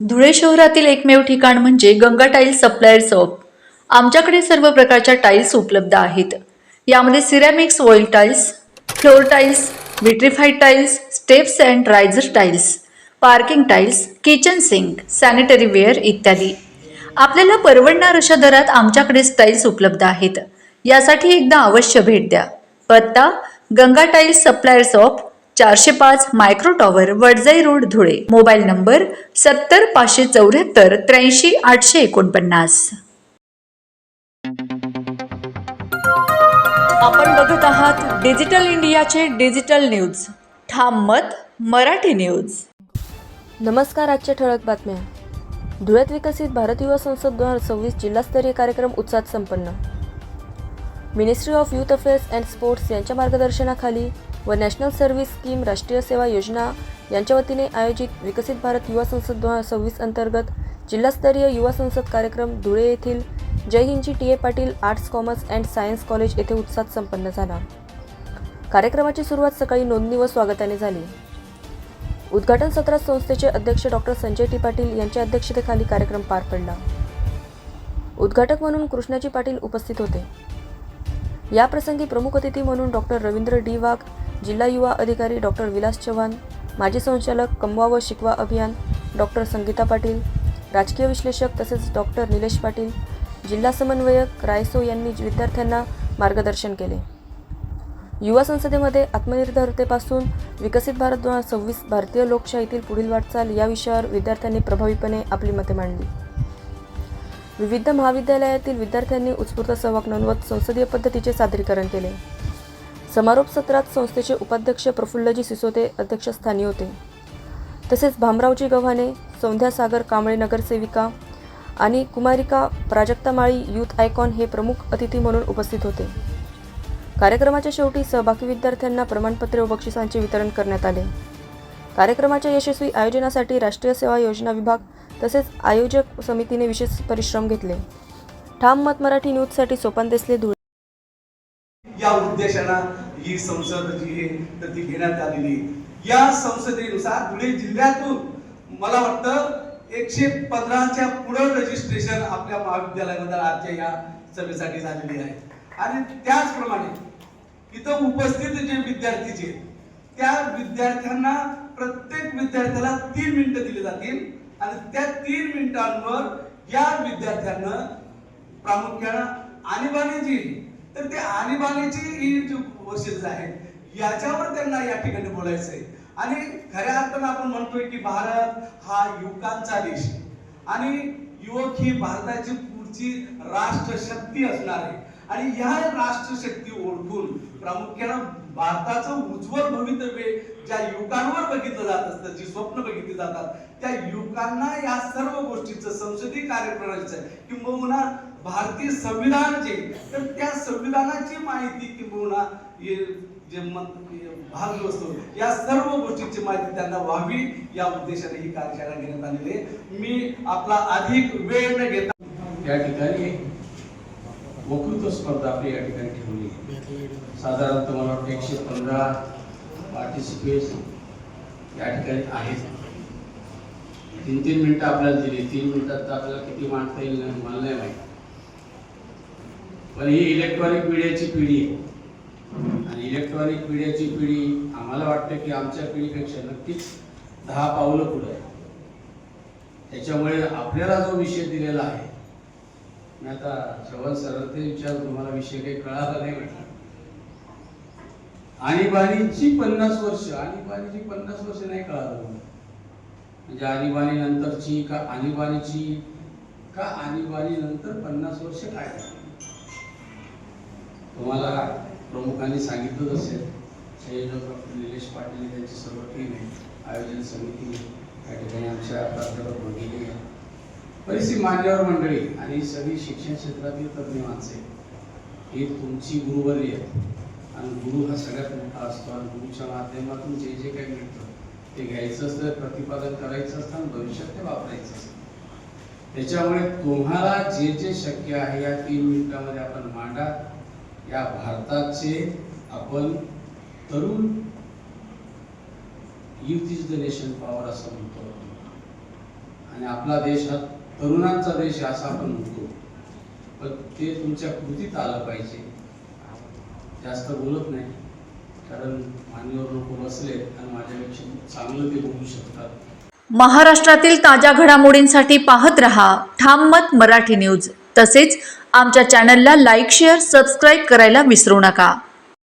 धुळे शहरातील एकमेव ठिकाण म्हणजे गंगा टाइल्स सप्लायर शॉप. आमच्याकडे सर्व प्रकारच्या टाइल्स उपलब्ध आहेत. यामध्ये ceramics oil tiles, floor tiles, vitrified tiles, steps and riser tiles, parking tiles, kitchen sink, sanitary ware इत्यादी. आपल्याला परवडणार अशा दरात आमच्याकडे टाइल्स उपलब्ध आहेत. यासाठी एकदा अवश्य भेट द्या. पत्ता Ganga tiles supplier shop, 405 micro tower, Wadjai road, Dhule. Mobile number 70 574 83 849. आपण बघत आहात डिजिटल इंडियाचे डिजिटल न्यूज. ठाम मत मराठी न्यूज. नमस्कार. आजच्या ठळक बातम्या. धुळ्यात विकसित भारत युवा संसद 2026 जिल्हास्तरीय कार्यक्रम उत्साहात संपन्न. Ministry of youth affairs and sports यांच्या मार्गदर्शनाखाली व नॅशनल सर्व्हिस स्कीम राष्ट्रीय सेवा योजना यांच्या वतीने आयोजित विकसित भारत युवा संसद 2026 अंतर्गत जिल्हास्तरीय युवा संसद कार्यक्रम धुळे येथील Jai Hind G T A Patil arts commerce and science college येथे उत्साहात संपन्न झाला. कार्यक्रमाची सुरुवात सकाळी नोंदणी व स्वागताने झाली. उद्घाटन सत्रात संस्थेचे अध्यक्ष डॉक्टर संजय टी पाटील यांच्या अध्यक्षतेखाली कार्यक्रम पार पडला. उद्घाटक म्हणून कृष्णाजी पाटील उपस्थित होते. याप्रसंगी प्रमुख अतिथी म्हणून डॉक्टर रवींद्र डी वाघ, जिल्हा युवा अधिकारी डॉक्टर विलास चव्हाण, माजी संचालक कमवा व शिकवा अभियान डॉक्टर संगीता पाटील, राजकीय विश्लेषक तसेच डॉक्टर निलेश पाटील, जिल्हा समन्वयक रायसो यांनी विद्यार्थ्यांना मार्गदर्शन केले. युवा संसदेमध्ये आत्मनिर्भरतेपासून विकसित भारत 2026 भारतीय लोकशाहीतील पुढील वाटचाल या विषयावर विद्यार्थ्यांनी प्रभावीपणे आपली मते मांडली. विविध महाविद्यालयातील विद्यार्थ्यांनी उत्स्फूर्त सहभाग नोंदवत संसदीय पद्धतीचे सादरीकरण केले. समारोप सत्रात संस्थेचे उपाध्यक्ष प्रफुल्लजी सिसोते अध्यक्षस्थानी होते. तसेच भामरावजी गव्हाणे, सौंध्या सागर कांबळे नगरसेविका आणि कुमारिका प्राजक्ता माळी यूथ आयकॉन हे प्रमुख अतिथी म्हणून उपस्थित होते. कार्यक्रमाच्या शेवटी सहभागी विद्यार्थ्यांना प्रमाणपत्रे व बक्षिसांचे वितरण करण्यात आले. कार्यक्रमाच्या यशस्वी आयोजनासाठी राष्ट्रीय सेवा योजना विभाग तसेच आयोजक समितीने विशेष परिश्रम घेतले. ठाम मत मराठी न्यूजसाठी सोपान देसले, धुळे. या उद्देशाने ही संसद जी आहे तर ती घेण्यात आलेली. या संसदेनुसार धुळे जिल्ह्यातून मला वाटतं 115च्या पुढे रजिस्ट्रेशन आपल्या महाविद्यालयामध्ये आजच्या या सभेसाठी झालेली आहे. आणि त्याचप्रमाणे इथं उपस्थित जे विद्यार्थीचे त्या विद्यार्थ्यांना प्रत्येक विद्यार्थ्याला 3 मिनिटं दिली जातील आणि त्या 3 मिनिटांवर या विद्यार्थ्यांना प्रामुख्याने आणीबाणी जी तर ते आणीबाणीची ही जी वर्षेज आहेत याच्यावर त्यांना या ठिकाणी बोलायचं आहे. आणि खऱ्या अर्थानं आपण म्हणतोय की भारत हा युवकांचा देश आणि युवक ही भारताची पुढची राष्ट्रशक्ती असणार आहे. आणि ह्या राष्ट्रशक्ती ओळखून प्रामुख्यानं भारताचं उज्ज्वल भवितव्य ज्या युवकांवर बघितलं जात असतं, जी स्वप्न बघितली जातात त्या युवकांना या सर्व गोष्टीचं संसदीय कार्यप्रणालीचं किंबहुना भारतीय संविधान जे तर त्या संविधानाची माहिती किंबहुना जे भाग असतो या सर्व गोष्टींची माहिती त्यांना व्हावी या उद्देशाने ही कार्यशाळा घेण्यात आलेली आहे. मी आपला अधिक वेळ न घेता या ठिकाणी वक्तृत्व स्पर्धा आपली या ठिकाणी ठेवली. साधारणतः मला वाटतं 115 पार्टिसिपेट्स या ठिकाणी आहेत. 3-3 मिनिटं आपल्याला दिली. 3 मिनिटात तर आपल्याला किती मांडता येईल मला नाही माहिती. पण ही इलेक्ट्रॉनिक मीडियाची पिढी आहे आणि इलेक्ट्रॉनिक मीडियाची पिढी आम्हाला वाटतं की आमच्या पिढीपेक्षा नक्कीच 10 पावलं पुढे आहे. त्याच्यामुळे आपल्याला जो विषय दिलेला आहे मी आता श्रवण सरळ ते विचार तुम्हाला विषय काही कळाला नाही म्हटलं. आणीबाणीची 50 वर्ष आणीबाणीची 50 वर्ष नाही कळालं म्हणजे आणीबाणी नंतरची का आणीबाणीची का आणीबाणी नंतर 50 वर्ष काय तुम्हाला प्रमुखांनी सांगितलं असेल. डॉक्टर निलेश पाटील त्यांची सर्व टीम आहे, आयोजन समिती या ठिकाणी आमच्या प्राध्यापक गेली आहे, बरीचशी मान्यवर मंडळी आणि सगळी शिक्षण क्षेत्रातील तज्ञ माणसे ही तुमची गुरुवर्य आहे. आणि गुरु हा सगळ्यात मोठा असतो आणि गुरुच्या माध्यमातून जे जे काही मिळतं ते घ्यायचं असतं, प्रतिपादन करायचं असतं आणि भविष्यात ते वापरायचं असतं. त्याच्यामुळे तुम्हाला जे जे शक्य आहे या 3 मिनिटांमध्ये आपण मांडा. या भारताचे आपण तरुण youth is the nation power असं म्हणतो आणि आपला देश हा तरुणांचा देश आहे असं आपण म्हणतो, पण ते तुमच्या कृतीत आलं पाहिजे. जास्त बोलत नाही, कारण मान्यवर लोक बसले आणि माझ्यापेक्षा चांगलं ते बोलू शकतात. महाराष्ट्रातील ताज्या घडामोडींसाठी पाहत रहा ठाम मत मराठी न्यूज. तसेच आमच्या चॅनलला लाईक, शेअर, सबस्क्राईब करायला विसरू नका.